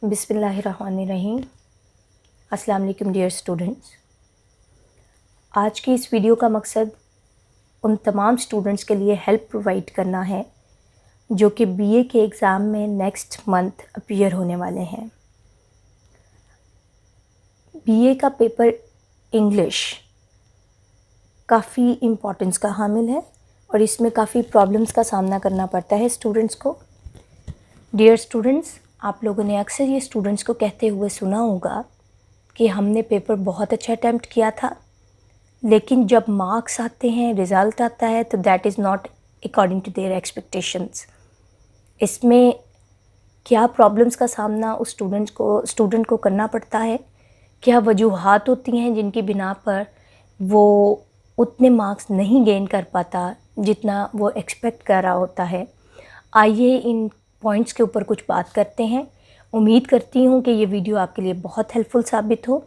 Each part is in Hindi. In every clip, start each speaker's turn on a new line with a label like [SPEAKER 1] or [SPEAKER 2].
[SPEAKER 1] बिस्मिल्लाहिर्रहमानिर्रहीम। अस्सलाम वालेकुम डियर स्टूडेंट्स। आज की इस वीडियो का मकसद उन तमाम स्टूडेंट्स के लिए हेल्प प्रोवाइड करना है जो कि बीए के एग्ज़ाम में नेक्स्ट मंथ अपीयर होने वाले हैं। बीए का पेपर इंग्लिश काफ़ी इम्पोर्टेंस का हामिल है और इसमें काफ़ी प्रॉब्लम्स का सामना करना पड़ता है स्टूडेंट्स को। डियर स्टूडेंट्स, आप लोगों ने अक्सर ये स्टूडेंट्स को कहते हुए सुना होगा कि हमने पेपर बहुत अच्छा अटैम्प्ट किया था, लेकिन जब मार्क्स आते हैं, रिज़ल्ट आता है, तो that is not according to their expectations. इसमें क्या प्रॉब्लम्स का सामना उस स्टूडेंट को करना पड़ता है, क्या वजूहात होती हैं जिनकी बिना पर वो उतने मार्क्स नहीं गेन कर पाता जितना वो एक्सपेक्ट कर रहा होता है। आइए इन पॉइंट्स के ऊपर कुछ बात करते हैं। उम्मीद करती हूँ कि ये वीडियो आपके लिए बहुत हेल्पफुल साबित हो।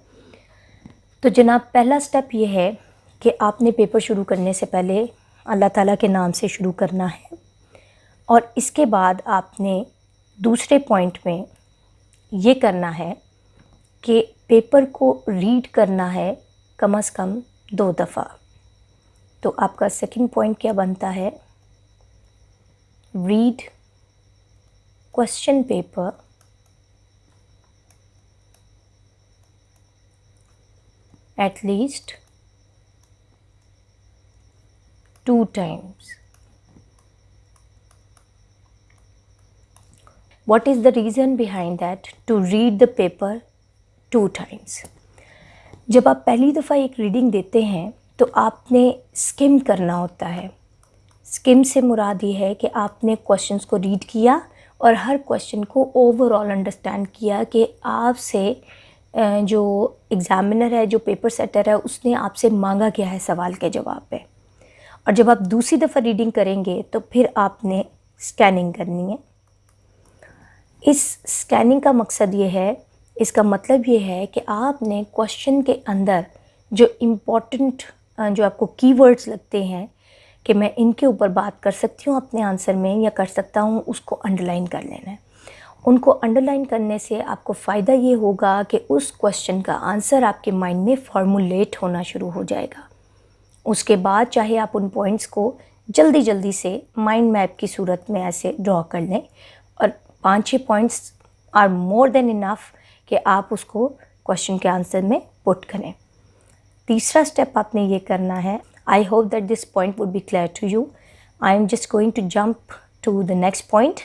[SPEAKER 1] तो जनाब, पहला स्टेप ये है कि आपने पेपर शुरू करने से पहले अल्लाह ताला के नाम से शुरू करना है और इसके बाद आपने दूसरे पॉइंट में ये करना है कि पेपर को रीड करना है कम से कम 2 दफ़ा। तो आपका सेकंड पॉइंट क्या बनता है? Read question paper at least 2 times. What is the reason behind that to read the paper 2 times? जब आप पहली दफ़ा एक रीडिंग देते हैं तो आपने स्किम करना होता है। स्किम से मुराद ये है कि आपने क्वेश्चंस को रीड किया और हर क्वेश्चन को ओवरऑल अंडरस्टैंड किया कि आपसे जो एग्ज़ामिनर है, जो पेपर सेटर है, उसने आपसे मांगा क्या है सवाल के जवाब पे। और जब आप दूसरी दफ़ा रीडिंग करेंगे तो फिर आपने स्कैनिंग करनी है। इस स्कैनिंग का मकसद ये है, इसका मतलब ये है कि आपने क्वेश्चन के अंदर जो इम्पोर्टेंट जो आपको कीवर्ड्स लगते हैं कि मैं इनके ऊपर बात कर सकती हूँ अपने आंसर में या कर सकता हूँ, उसको अंडरलाइन कर लेना है। उनको अंडरलाइन करने से आपको फ़ायदा ये होगा कि उस क्वेश्चन का आंसर आपके माइंड में फॉर्मुलेट होना शुरू हो जाएगा। उसके बाद चाहे आप उन पॉइंट्स को जल्दी जल्दी से माइंड मैप की सूरत में ऐसे ड्रॉ कर लें और 5-6 points are more than enough कि आप उसको क्वेश्चन के आंसर में पुट करें। तीसरा स्टेप आपने ये करना है। I hope that this point would be clear to you. I am just going to jump to the next point.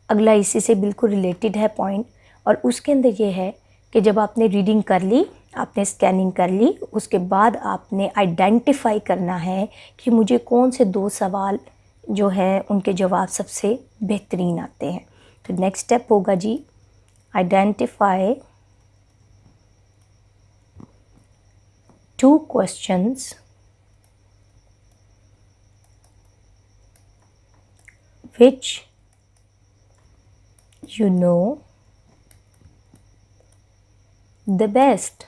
[SPEAKER 1] अगला इसी से बिल्कुल रिलेटेड है पॉइंट, और उसके अंदर ये है कि जब आपने रीडिंग कर ली, आपने स्कैनिंग कर ली, उसके बाद आपने आइडेंटिफाई करना है कि मुझे कौन से 2 सवाल जो हैं उनके जवाब सबसे बेहतरीन आते हैं। तो नेक्स्ट स्टेप होगा जी, identify 2 questions which you know the best.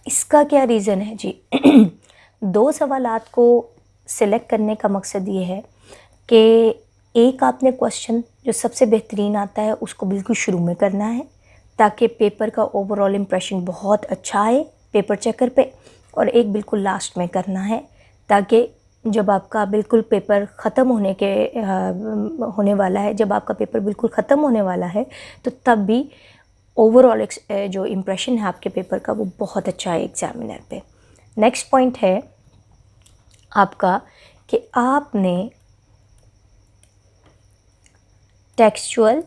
[SPEAKER 1] इसका क्या रीज़न है जी? 2 सवालात को सिलेक्ट करने का मकसद ये है कि एक आपने क्वेश्चन जो सबसे बेहतरीन आता है उसको बिल्कुल शुरू में करना है ताकि पेपर का ओवरऑल इम्प्रेशन बहुत अच्छा आए पेपर चेकर पे, और एक बिल्कुल लास्ट में करना है ताकि जब आपका बिल्कुल पेपर ख़त्म होने वाला है, जब आपका पेपर बिल्कुल ख़त्म होने वाला है तो तब भी ओवरऑल जो इम्प्रेशन है आपके पेपर का वो बहुत अच्छा है एग्ज़ामिनर पे। नेक्स्ट पॉइंट है आपका कि आपने टेक्सचुअल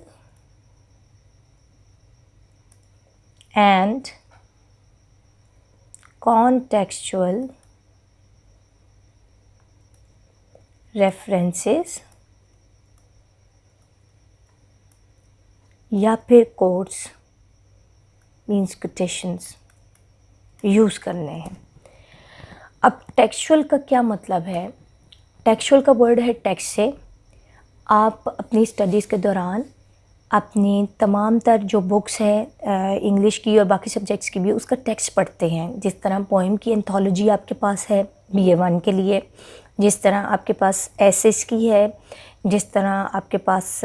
[SPEAKER 1] एंड कॉन्टेक्सचुअल रेफरेंसेस या फिर कोट्स मीन्स कोटेशंस यूज़ करने हैं। अब टेक्सचुअल का क्या मतलब है? टेक्सचुअल का वर्ड है टेक्स्ट से। आप अपनी स्टडीज़ के दौरान अपनी तमाम तर जो बुक्स हैं इंग्लिश की और बाकी सब्जेक्ट्स की भी, उसका टेक्स्ट पढ़ते हैं। जिस तरह पोइम की एंथोलॉजी आपके पास है BA 1 के लिए, जिस तरह आपके पास एसेस की है, जिस तरह आपके पास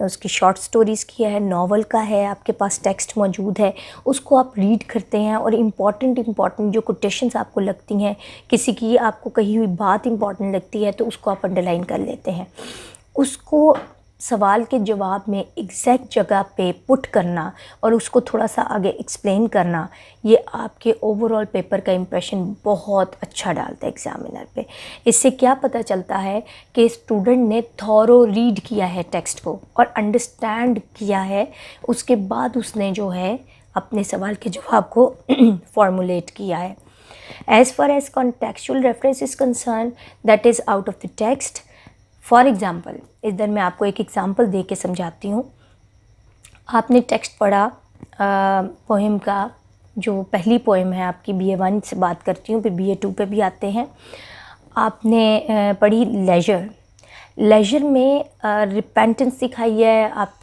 [SPEAKER 1] उसकी शॉर्ट स्टोरीज़ की है, नावल का है, आपके पास टेक्स्ट मौजूद है, उसको आप रीड करते हैं और इम्पॉर्टेंट जो कोटेशंस आपको लगती हैं, किसी की आपको कही हुई बात इम्पॉर्टेंट लगती है तो उसको आप अंडरलाइन कर लेते हैं। उसको सवाल के जवाब में एग्जैक्ट जगह पे पुट करना और उसको थोड़ा सा आगे एक्सप्लेन करना, ये आपके ओवरऑल पेपर का इम्प्रेशन बहुत अच्छा डालता है एग्ज़ामिनर पे। इससे क्या पता चलता है कि स्टूडेंट ने थॉरो रीड किया है टेक्स्ट को और अंडरस्टैंड किया है, उसके बाद उसने जो है अपने सवाल के जवाब को फॉर्मुलेट किया है। As far as contextual reference is concern, that is out of the text. For example, इधर मैं आपको एक एग्ज़ाम्पल दे के समझाती हूँ। आपने टेक्स्ट पढ़ा पोएम का, जो पहली पोएम है आपकी, BA1 से बात करती हूँ, फिर BA2 पे भी आते हैं। आपने पढ़ी लेजर में रिपेंटेंस दिखाई है। आप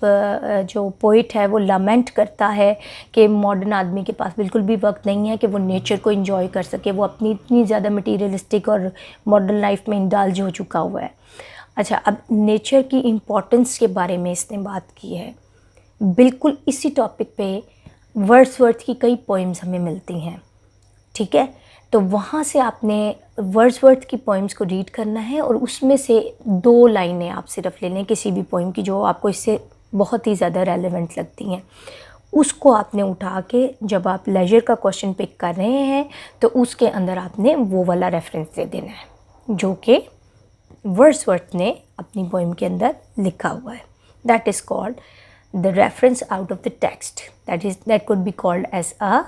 [SPEAKER 1] जो पोइट है वो लमेंट करता है कि मॉडर्न आदमी के पास बिल्कुल भी वक्त नहीं है कि वो नेचर को एंजॉय कर सके, वो अपनी इतनी ज़्यादा मटीरियलिस्टिक और मॉडर्न लाइफ में इंडल्ज हो चुका हुआ है। अच्छा, अब नेचर की इम्पोर्टेंस के बारे में इसने बात की है। बिल्कुल इसी टॉपिक पे वर्ड्सवर्थ की कई पोइम्स हमें मिलती हैं, ठीक है। तो वहाँ से आपने वर्ड्सवर्थ की पोइम्स को रीड करना है और उसमें से 2 लाइनें आप सिर्फ ले लें किसी भी पोइम की जो आपको इससे बहुत ही ज़्यादा रेलेवेंट लगती हैं। उसको आपने उठा के जब आप लेजर का क्वेश्चन पिक कर रहे हैं तो उसके अंदर आपने वो वाला रेफरेंस दे देना है जो कि वर्ड्सवर्थ ने अपनी पोइम के अंदर लिखा हुआ है। That is called the reference out of the text, that could be called as a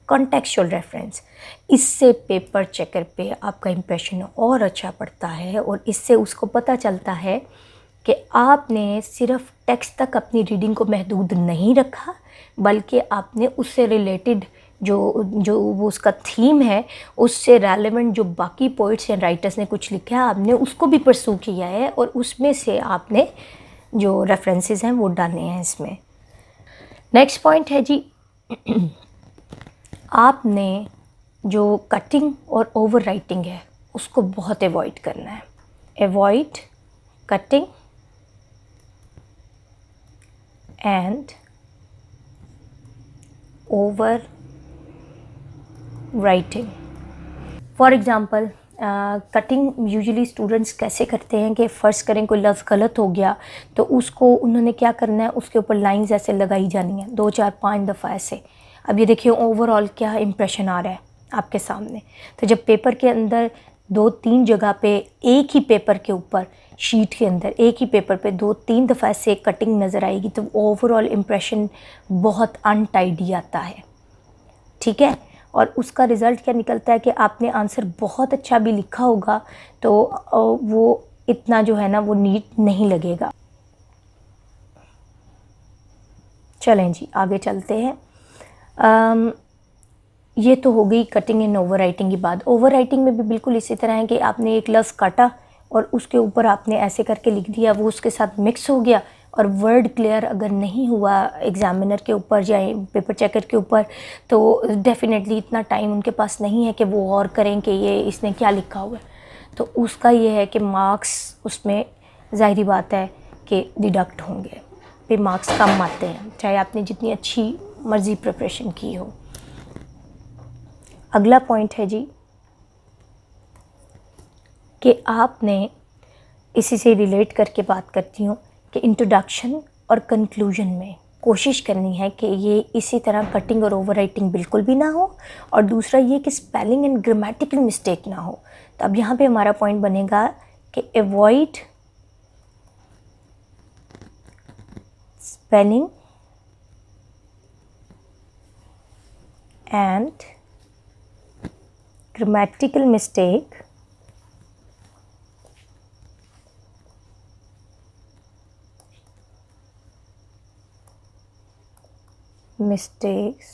[SPEAKER 1] contextual reference. इससे पेपर चेकर पे आपका इम्प्रेशन और अच्छा पड़ता है और इससे उसको पता चलता है कि आपने सिर्फ टेक्स्ट तक अपनी रीडिंग को महदूद नहीं रखा, बल्कि आपने उससे रिलेटेड जो वो उसका थीम है, उससे रेलेवेंट जो बाकी पोइट्स या राइटर्स ने कुछ लिखा है, आपने उसको भी परसू किया है और उसमें से आपने जो रेफरेंसेस हैं वो डाले हैं इसमें। नेक्स्ट पॉइंट है जी, आपने जो कटिंग और ओवर राइटिंग है उसको बहुत अवॉइड करना है। Avoid cutting and over writing. For example, cutting usually students कैसे करते हैं कि फ़र्ज़ करें कोई लफ्ज़ गलत हो गया तो उसको उन्होंने क्या करना है, उसके ऊपर लाइंस ऐसे लगाई जानी है 2 4 5 दफ़ा ऐसे। अब ये देखिए ओवरऑल क्या इम्प्रेशन आ रहा है आपके सामने। तो जब पेपर के अंदर 2-3 जगह पे एक ही पेपर के ऊपर, शीट के अंदर एक ही पेपर पे 2-3 दफ़ा ऐसे कटिंग नज़र आएगी तो ओवरऑल इम्प्रेशन बहुत अनटाइडी आता है, ठीक है। और उसका रिज़ल्ट क्या निकलता है कि आपने आंसर बहुत अच्छा भी लिखा होगा तो वो इतना जो है ना वो नीट नहीं लगेगा। चलें जी आगे चलते हैं। ये तो हो गई कटिंग एंड ओवर राइटिंग की बात। ओवर राइटिंग में भी बिल्कुल इसी तरह है कि आपने एक लफ्ज़ काटा और उसके ऊपर आपने ऐसे करके लिख दिया, वो उसके साथ मिक्स हो गया और वर्ड क्लियर अगर नहीं हुआ एग्ज़ामिनर के ऊपर या पेपर चेकर के ऊपर तो डेफिनेटली इतना टाइम उनके पास नहीं है कि वो और करें कि ये इसने क्या लिखा हुआ है। तो उसका ये है कि मार्क्स उसमें ज़ाहिरी बात है कि डिडक्ट होंगे, फिर मार्क्स कम आते हैं चाहे आपने जितनी अच्छी मर्ज़ी प्रिपरेशन की हो। अगला पॉइंट है जी कि आपने इसी से रिलेट करके बात करती हूँ कि इंट्रोडक्शन और कंक्लूजन में कोशिश करनी है कि ये इसी तरह कटिंग और ओवर राइटिंग बिल्कुल भी ना हो और दूसरा ये कि स्पेलिंग एंड ग्रामेटिकल मिस्टेक ना हो। तो अब यहाँ पे हमारा पॉइंट बनेगा कि avoid spelling and grammatical mistake mistakes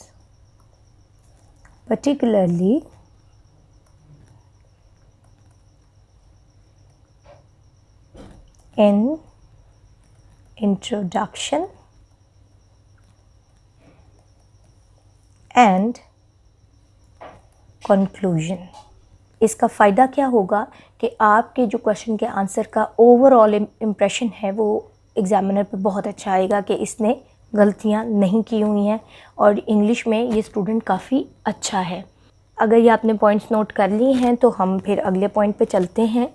[SPEAKER 1] particularly in introduction and conclusion। इसका फ़ायदा क्या होगा कि आपके जो क्वेश्चन के आंसर का ओवरऑल इम्प्रेशन है वो एग्ज़ामिनर पे बहुत अच्छा आएगा कि इसने गलतियाँ नहीं की हुई हैं और इंग्लिश में ये स्टूडेंट काफ़ी अच्छा है। अगर ये आपने पॉइंट्स नोट कर लिए हैं तो हम फिर अगले पॉइंट पे चलते हैं,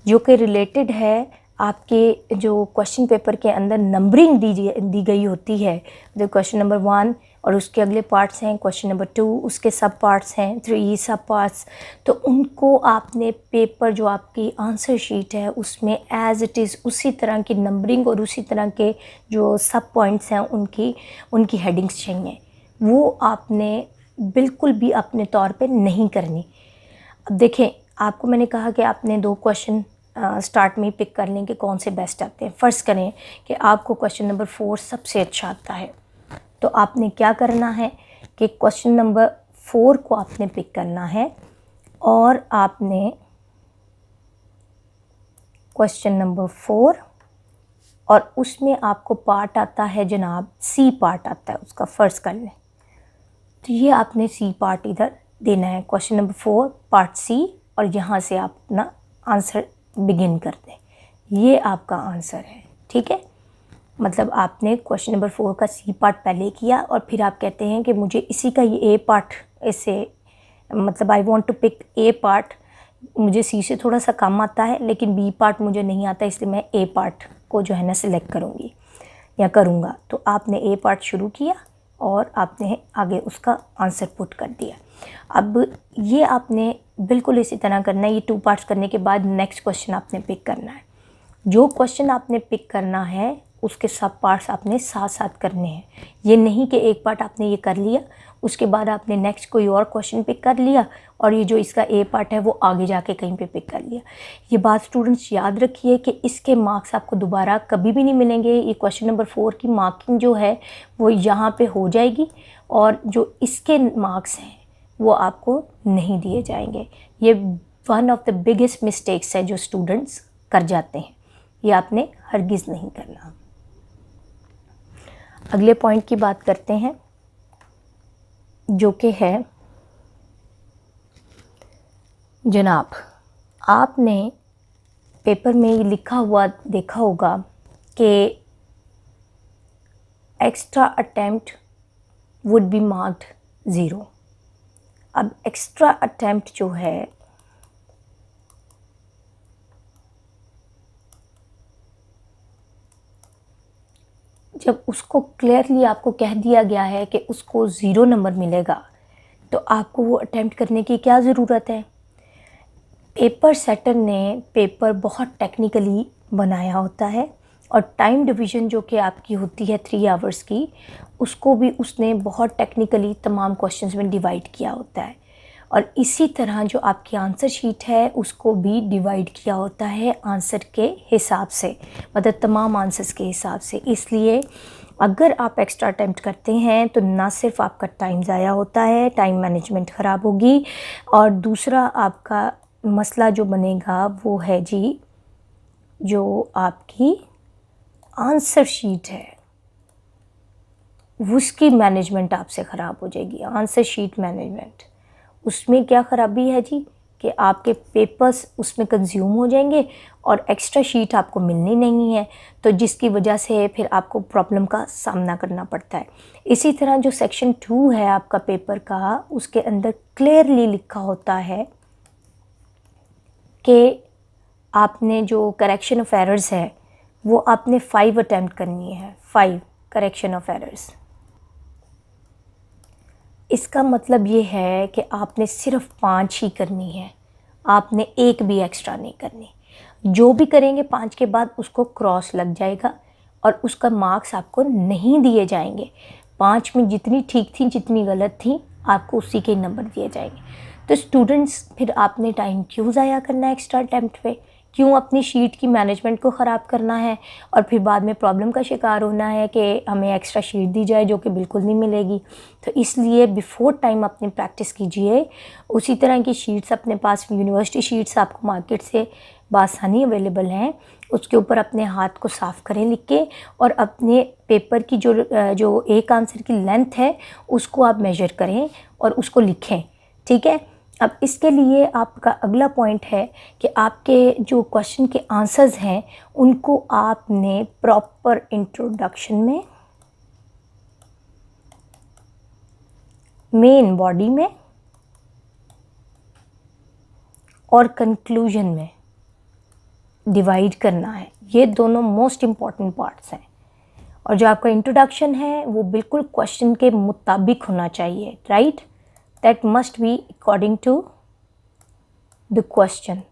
[SPEAKER 1] जो कि रिलेटेड है आपके जो क्वेश्चन पेपर के अंदर नंबरिंग दी गई होती है। जो क्वेश्चन नंबर 1 और उसके अगले पार्ट्स हैं, क्वेश्चन नंबर 2 उसके सब पार्ट्स हैं, 3 सब पार्ट्स, तो उनको आपने पेपर जो आपकी आंसर शीट है उसमें एज़ इट इज़ उसी तरह की नंबरिंग और उसी तरह के जो सब पॉइंट्स हैं उनकी हेडिंग्स चाहिए। वो आपने बिल्कुल भी अपने तौर पे नहीं करनी। अब देखें, आपको मैंने कहा कि आपने 2 क्वेश्चन स्टार्ट में ही पिक कर लें कि कौन से बेस्ट आते हैं। फ़र्ज़ करें कि आपको क्वेश्चन नंबर 4 सबसे अच्छा आता है, तो आपने क्या करना है कि क्वेश्चन नंबर 4 को आपने पिक करना है और आपने क्वेश्चन नंबर 4 और उसमें आपको पार्ट आता है जनाब सी पार्ट आता है उसका, फ़र्ज़ कर लें। तो ये आपने सी पार्ट इधर देना है, क्वेश्चन नंबर 4 पार्ट सी, और यहाँ से आप अपना आंसर बिगिन कर दें। ये आपका आंसर है, ठीक है। मतलब आपने क्वेश्चन नंबर 4 का सी पार्ट पहले किया और फिर आप कहते हैं कि मुझे इसी का ये ए पार्ट, इससे मतलब I want to pick a part, मुझे सी से थोड़ा सा कम आता है लेकिन बी पार्ट मुझे नहीं आता, इसलिए मैं ए पार्ट को जो है ना सिलेक्ट करूँगी या करूँगा। तो आपने ए पार्ट शुरू किया और आपने आगे उसका आंसर पुट कर दिया। अब ये आपने बिल्कुल इसी तरह करना है। ये 2 पार्ट्स करने के बाद नेक्स्ट क्वेश्चन आपने पिक करना है। जो क्वेश्चन आपने पिक करना है उसके सब पार्ट्स आपने साथ साथ करने हैं। ये नहीं कि एक पार्ट आपने ये कर लिया उसके बाद आपने नेक्स्ट कोई और क्वेश्चन पिक कर लिया और ये जो इसका ए पार्ट है वो आगे जाके कहीं पे पिक कर लिया। ये बात स्टूडेंट्स याद रखिए कि इसके मार्क्स आपको दोबारा कभी भी नहीं मिलेंगे। ये क्वेश्चन नंबर 4 की मार्किंग जो है वो यहाँ पे हो जाएगी और जो इसके मार्क्स हैं वो आपको नहीं दिए जाएंगे। ये one of the biggest mistakes है जो स्टूडेंट्स कर जाते हैं, ये आपने हरगिज़ नहीं करना। अगले पॉइंट की बात करते हैं जो कि है जनाब, आपने पेपर में ये लिखा हुआ देखा होगा कि extra attempt would be marked 0। अब एक्स्ट्रा अटेम्प्ट जो है जब उसको क्लियरली आपको कह दिया गया है कि उसको 0 नंबर मिलेगा तो आपको वो अटेम्प्ट करने की क्या ज़रूरत है। पेपर सेटर ने पेपर बहुत टेक्निकली बनाया होता है और टाइम डिवीज़न जो कि आपकी होती है 3 आवर्स की, उसको भी उसने बहुत टेक्निकली तमाम क्वेश्चंस में डिवाइड किया होता है और इसी तरह जो आपकी आंसर शीट है उसको भी डिवाइड किया होता है आंसर के हिसाब से, मतलब तमाम आंसर्स के हिसाब से। इसलिए अगर आप एक्स्ट्रा अटेम्प्ट करते हैं तो ना सिर्फ आपका टाइम ज़ाया होता है, टाइम मैनेजमेंट ख़राब होगी, और दूसरा आपका मसला जो बनेगा वो है जी जो आपकी आंसर शीट है उसकी मैनेजमेंट आपसे ख़राब हो जाएगी। आंसर शीट मैनेजमेंट, उसमें क्या ख़राबी है जी कि आपके पेपर्स उसमें कंज्यूम हो जाएंगे और एक्स्ट्रा शीट आपको मिलनी नहीं है, तो जिसकी वजह से फिर आपको प्रॉब्लम का सामना करना पड़ता है। इसी तरह जो सेक्शन 2 है आपका पेपर का, उसके अंदर क्लियरली लिखा होता है कि आपने जो करेक्शन ऑफ एरर्स है वो आपने 5 अटैम्प्ट करनी है, 5 करेक्शन ऑफ एरर्स। इसका मतलब ये है कि आपने सिर्फ 5 ही करनी है, आपने एक भी एक्स्ट्रा नहीं करनी। जो भी करेंगे 5 के बाद उसको क्रॉस लग जाएगा और उसका मार्क्स आपको नहीं दिए जाएंगे। 5 में जितनी ठीक थी जितनी गलत थी आपको उसी के नंबर दिए जाएंगे। तो स्टूडेंट्स फिर आपने टाइम क्यों ज़ाया करना है एक्स्ट्रा अटैम्प्ट पे, क्यों अपनी शीट की मैनेजमेंट को ख़राब करना है और फिर बाद में प्रॉब्लम का शिकार होना है कि हमें एक्स्ट्रा शीट दी जाए जो कि बिल्कुल नहीं मिलेगी। तो इसलिए बिफ़ोर टाइम अपनी प्रैक्टिस कीजिए। उसी तरह की शीट्स अपने पास, यूनिवर्सिटी शीट्स आपको मार्केट से बासानी अवेलेबल हैं, उसके ऊपर अपने हाथ को साफ़ करें लिख के और अपने पेपर की जो एक आंसर की लेंथ है उसको आप मेजर करें और उसको लिखें, ठीक है। अब इसके लिए आपका अगला पॉइंट है कि आपके जो क्वेश्चन के आंसर्स हैं उनको आपने प्रॉपर इंट्रोडक्शन में, मेन बॉडी में और कंक्लूजन में डिवाइड करना है। ये दोनों मोस्ट इम्पॉर्टेंट पार्ट्स हैं। और जो आपका इंट्रोडक्शन है वो बिल्कुल क्वेश्चन के मुताबिक होना चाहिए, right? That must be according to the question.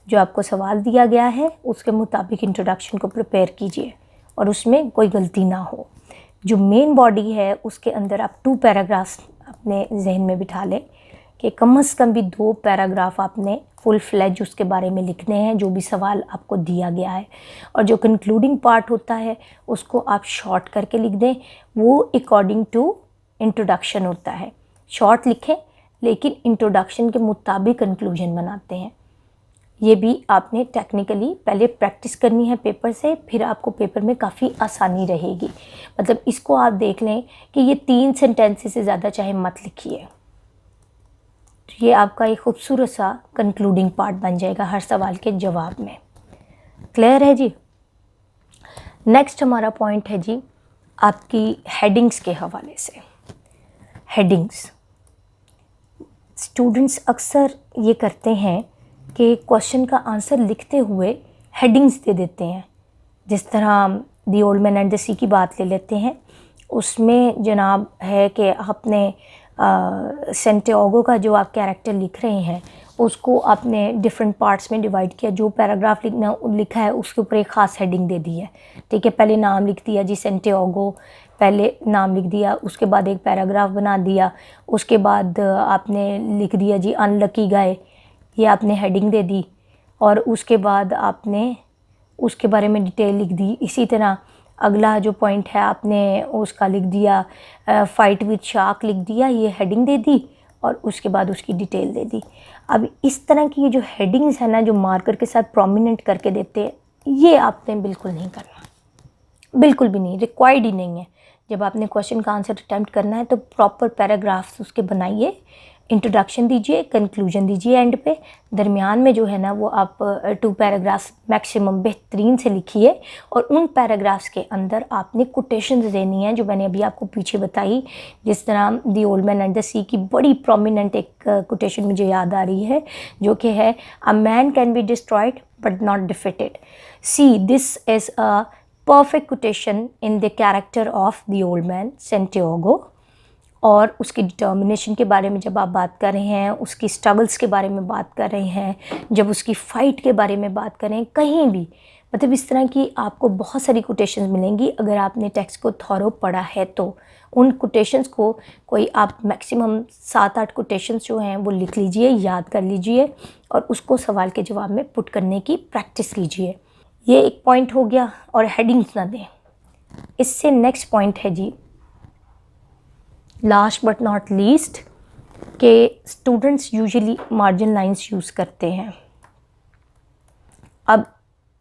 [SPEAKER 1] जो आपको सवाल दिया गया है उसके मुताबिक इंट्रोडक्शन को प्रिपेयर कीजिए और उसमें कोई गलती ना हो। जो मेन बॉडी है उसके अंदर आप 2 पैराग्राफ्स अपने जहन में बिठा लें कि कम से कम भी 2 पैराग्राफ आपने फुल फ्लेज उसके बारे में लिखने हैं जो भी सवाल आपको दिया गया है। और जो कंक्लूडिंग पार्ट होता है उसको आप शॉर्ट करके लिख दें, वो अकॉर्डिंग टू इंट्रोडक्शन होता है। शॉर्ट लिखें लेकिन इंट्रोडक्शन के मुताबिक कंक्लूजन बनाते हैं। ये भी आपने टेक्निकली पहले प्रैक्टिस करनी है पेपर से, फिर आपको पेपर में काफ़ी आसानी रहेगी। मतलब इसको आप देख लें कि ये 3 सेंटेंसेस से ज़्यादा चाहे मत लिखिए, तो ये आपका एक खूबसूरत सा कंक्लूडिंग पार्ट बन जाएगा हर सवाल के जवाब में। क्लियर है जी? नेक्स्ट हमारा पॉइंट है जी आपकी हेडिंग्स के हवाले से। हेडिंग्स, स्टूडेंट्स अक्सर ये करते हैं कि क्वेश्चन का आंसर लिखते हुए हेडिंग्स दे देते हैं। जिस तरह the old man and the sea की बात ले लेते हैं, उसमें जनाब है कि आपने सेंटियागो का जो आप कैरेक्टर लिख रहे हैं उसको आपने डिफरेंट पार्ट्स में डिवाइड किया। जो पैराग्राफ लिखा है उसके ऊपर एक ख़ास हेडिंग दे दी है, ठीक है। पहले नाम लिख दिया जी सेंटियागो, पहले नाम लिख दिया, उसके बाद एक पैराग्राफ बना दिया, उसके बाद आपने लिख दिया जी अनलकी गाय, ये आपने हेडिंग दे दी, और उसके बाद आपने उसके बारे में डिटेल लिख दी। इसी तरह अगला जो पॉइंट है आपने उसका लिख दिया फाइट विद शार्क लिख दिया, ये हेडिंग दे दी और उसके बाद उसकी डिटेल दे दी। अब इस तरह की ये जो हेडिंग्स है ना, जो मार्कर के साथ प्रोमिनेंट करके देते हैं, ये आपने बिल्कुल नहीं करना, बिल्कुल भी नहीं, रिक्वायर्ड ही नहीं है। जब आपने क्वेश्चन का आंसर अटैम्प्ट करना है तो प्रॉपर पैराग्राफ्स उसके बनाइए, इंट्रोडक्शन दीजिए, कंक्लूजन दीजिए एंड पे, दरमियान में जो है ना वो आप 2 पैराग्राफ्स मैक्सिमम बेहतरीन से लिखिए। और उन पैराग्राफ्स के अंदर आपने कोटेशंस देनी है जो मैंने अभी आपको पीछे बताई। जिस तरह the old man and the sea की बड़ी प्रोमिनेंट एक कोटेशन मुझे याद आ रही है जो कि है a man can be destroyed but not defeated, see this is a perfect quotation in the character of the old man Santiago. और उसकी डिटर्मिनेशन के बारे में जब आप बात कर रहे हैं, उसकी स्ट्रगल्स के बारे में बात कर रहे हैं, जब उसकी फ़ाइट के बारे में बात करें, कहीं भी मतलब इस तरह की आपको बहुत सारी कोटेशंस मिलेंगी। अगर आपने टेक्स्ट को थॉरो पढ़ा है तो उन कोटेशंस को कोई आप मैक्सिमम 7-8 कोटेशंस जो हैं वो लिख लीजिए, याद कर लीजिए और उसको सवाल के जवाब में पुट करने की प्रैक्टिस कीजिए। ये एक पॉइंट हो गया। और हेडिंग्स ना दें। इससे नेक्स्ट पॉइंट है जी लास्ट बट नॉट लीस्ट के students usually margin lines use करते हैं। अब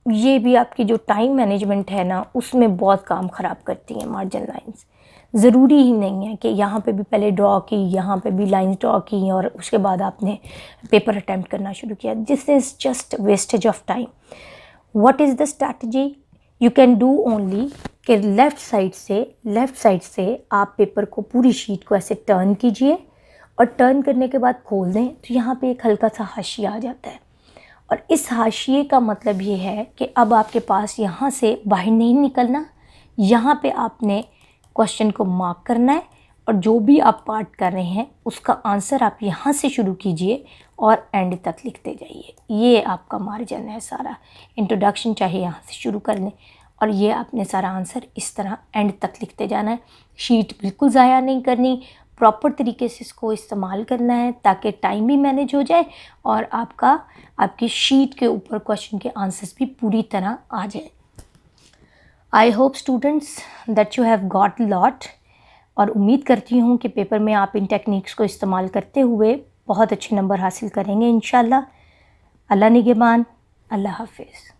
[SPEAKER 1] ये भी आपकी जो टाइम मैनेजमेंट है ना उसमें बहुत काम ख़राब करती हैं मार्जिन लाइंस। ज़रूरी ही नहीं है कि यहाँ पे भी पहले ड्रॉ की, यहाँ पे भी लाइंस ड्रॉ की और उसके बाद आपने पेपर अटैम्प्ट करना शुरू किया। This is just wastage of time. What is the strategy you can do only कि लेफ़्ट साइड से आप पेपर को, पूरी शीट को ऐसे टर्न कीजिए और टर्न करने के बाद खोल दें तो यहाँ पे एक हल्का सा हाशिया आ जाता है। और इस हाशिए का मतलब ये है कि अब आपके पास यहाँ से बाहर नहीं निकलना, यहाँ पे आपने क्वेश्चन को मार्क करना है और जो भी आप पार्ट कर रहे हैं उसका आंसर आप यहाँ से शुरू कीजिए और एंड तक लिखते जाइए। ये आपका मार्जिन है सारा। इंट्रोडक्शन चाहे यहाँ से शुरू कर लें और ये आपने सारा आंसर इस तरह एंड तक लिखते जाना है। शीट बिल्कुल ज़ाया नहीं करनी, प्रॉपर तरीके से इसको इस्तेमाल करना है ताकि टाइम भी मैनेज हो जाए और आपकी शीट के ऊपर क्वेश्चन के आंसर्स भी पूरी तरह आ जाए। I hope students that you have got lot, और उम्मीद करती हूँ कि पेपर में आप इन टेक्निक्स को इस्तेमाल करते हुए बहुत अच्छे नंबर हासिल करेंगे इंशाल्लाह। अल्लाह निगहबान, अल्लाह हाफिज़।